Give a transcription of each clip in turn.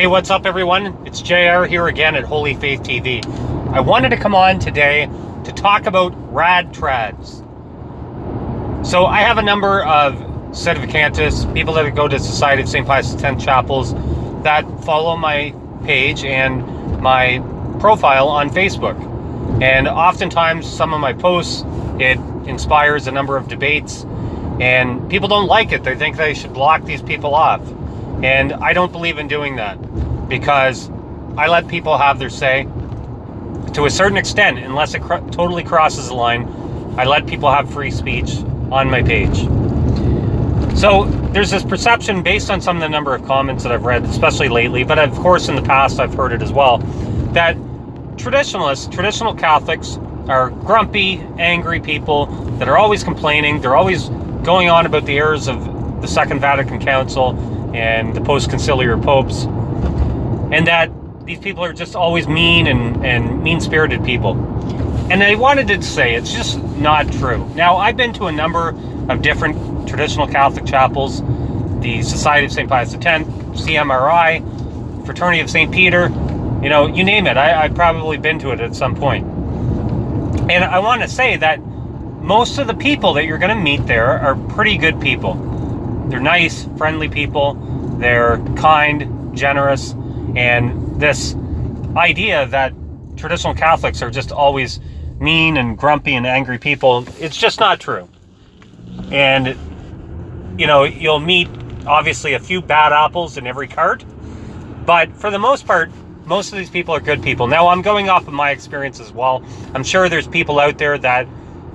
Hey, what's up everyone? It's JR here again at Holy Faith TV. I wanted to come on today to talk about Rad Trads. So I have a number of sedevacantists, people that go to Society of St. Pius X chapels, that follow my page and my profile on Facebook. And oftentimes some of my posts, it inspires a number of debates, and people don't like it. They think they should block these people off. And I don't believe in doing that, because I let people have their say to a certain extent. Unless it totally crosses the line, I let people have free speech on my page. So there's this perception, based on some of the number of comments that I've read, especially lately, but of course in the past I've heard it as well, that traditionalists, traditional Catholics, are grumpy, angry people that are always complaining. They're always going on about the errors of the Second Vatican Council and the post-conciliar popes, and that these people are just always mean and mean-spirited people. And I wanted to say it's just not true. Now, I've been to a number of different traditional Catholic chapels, the Society of St. Pius X, CMRI, Fraternity of St. Peter, you know, you name it. I've probably been to it at some point. And I want to say that most of the people that you're going to meet there are pretty good people. They're nice, friendly people. They're kind, generous, and this idea that traditional Catholics are just always mean and grumpy and angry people, it's just not true. And, you know, you'll meet obviously a few bad apples in every cart, but for the most part, most of these people are good people. Now, I'm going off of my experience as well. I'm sure there's people out there that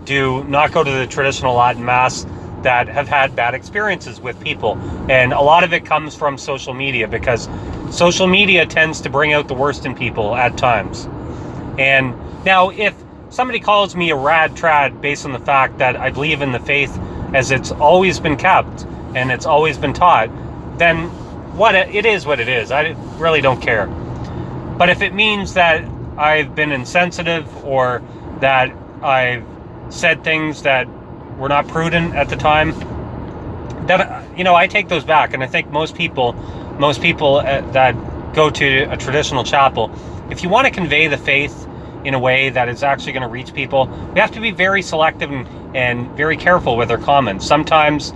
do not go to the traditional Latin Mass that have had bad experiences with people. And a lot of it comes from social media, because social media tends to bring out the worst in people at times. And now, if somebody calls me a rad trad based on the fact that I believe in the faith as it's always been kept and it's always been taught, then it is what it is. I really don't care. But if it means that I've been insensitive, or that I've said things that were not prudent at the time, that, you know, I take those back. And I think most people that go to a traditional chapel, if you want to convey the faith in a way that is actually going to reach people, we have to be very selective and very careful with our comments. Sometimes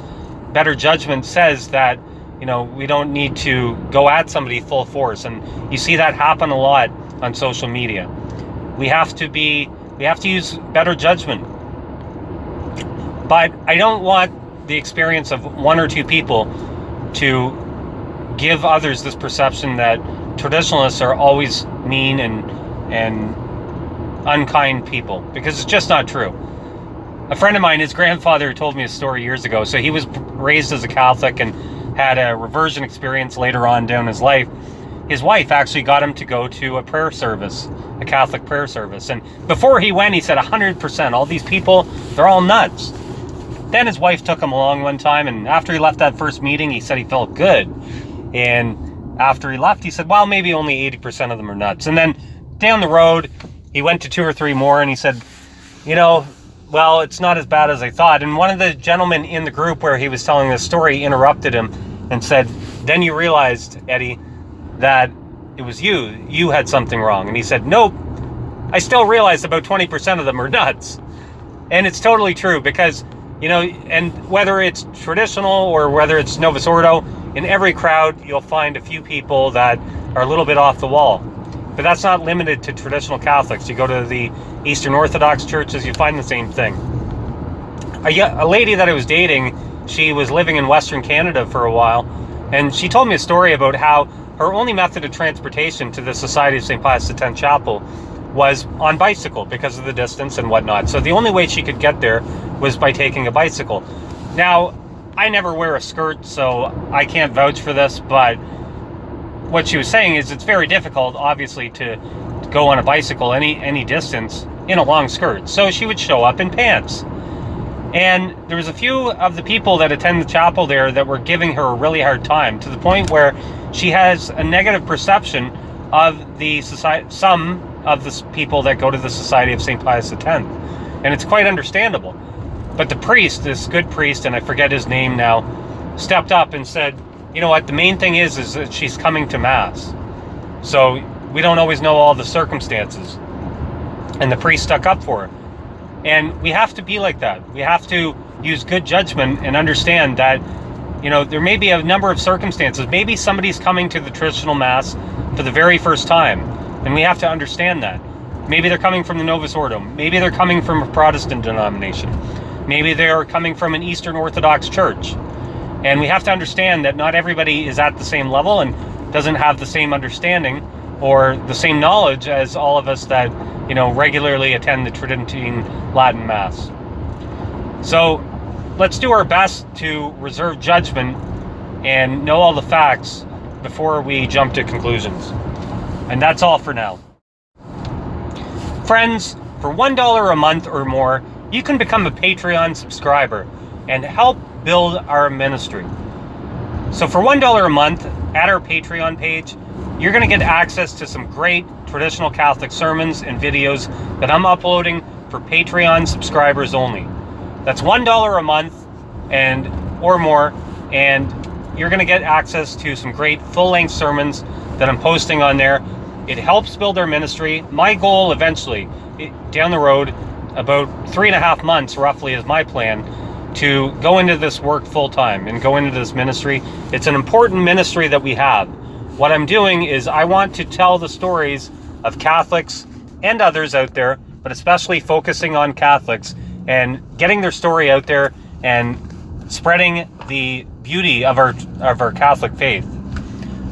better judgment says that, you know, we don't need to go at somebody full force, and you see that happen a lot on social media. We have to use better judgment. But I don't want the experience of one or two people to give others this perception that traditionalists are always mean and unkind people, because it's just not true. A friend of mine, his grandfather told me a story years ago. So he was raised as a Catholic and had a reversion experience later on down his life. His wife actually got him to go to a prayer service, a Catholic prayer service. And before he went, he said 100%, all these people, they're all nuts. Then his wife took him along one time, and after he left that first meeting, he said he felt good. And after he left, he said, well, maybe only 80% of them are nuts. And then down the road, he went to 2 or 3 more, and he said, you know, well, it's not as bad as I thought. And one of the gentlemen in the group where he was telling this story interrupted him and said, then you realized, Eddie, that it was you had something wrong. And he said, nope, I still realize about 20% of them are nuts. And it's totally true, because, you know, and whether it's traditional or whether it's Novus Ordo, in every crowd you'll find a few people that are a little bit off the wall. But that's not limited to traditional Catholics. You go to the Eastern Orthodox churches, you find the same thing. A lady that I was dating, she was living in Western Canada for a while, and she told me a story about how her only method of transportation to the Society of St. Pius X chapel was on bicycle, because of the distance and whatnot. So the only way she could get there was by taking a bicycle. Now, I never wear a skirt, so I can't vouch for this, but what she was saying is it's very difficult, obviously, to go on a bicycle any distance in a long skirt. So she would show up in pants. And there was a few of the people that attend the chapel there that were giving her a really hard time, to the point where she has a negative perception of the society, some of the people that go to the Society of St. Pius X. And it's quite understandable. But the priest, this good priest, and I forget his name now, stepped up and said, you know what, the main thing is that she's coming to Mass. So we don't always know all the circumstances. And the priest stuck up for it. And we have to be like that. We have to use good judgment and understand that, there may be a number of circumstances. Maybe somebody's coming to the traditional Mass for the very first time, and we have to understand that. Maybe they're coming from the Novus Ordo. Maybe they're coming from a Protestant denomination. Maybe they're coming from an Eastern Orthodox church. And we have to understand that not everybody is at the same level and doesn't have the same understanding or the same knowledge as all of us that, regularly attend the Tridentine Latin Mass. So let's do our best to reserve judgment and know all the facts before we jump to conclusions. And that's all for now. Friends, for $1 a month or more, you can become a Patreon subscriber and help build our ministry. So for $1 a month at our Patreon page, you're going to get access to some great traditional Catholic sermons and videos that I'm uploading for Patreon subscribers only. That's $1 a month or more, and you're going to get access to some great full-length sermons that I'm posting on there. It helps build our ministry. My goal eventually, down the road, about 3.5 months roughly is my plan, to go into this work full-time and go into this ministry. It's an important ministry that we have. What I'm doing is I want to tell the stories of Catholics and others out there, but especially focusing on Catholics and getting their story out there and spreading the beauty of our Catholic faith.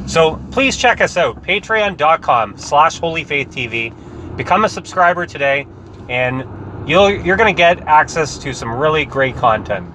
So please check us out, patreon.com/holyfaithtv. Become a subscriber today, and you're going to get access to some really great content.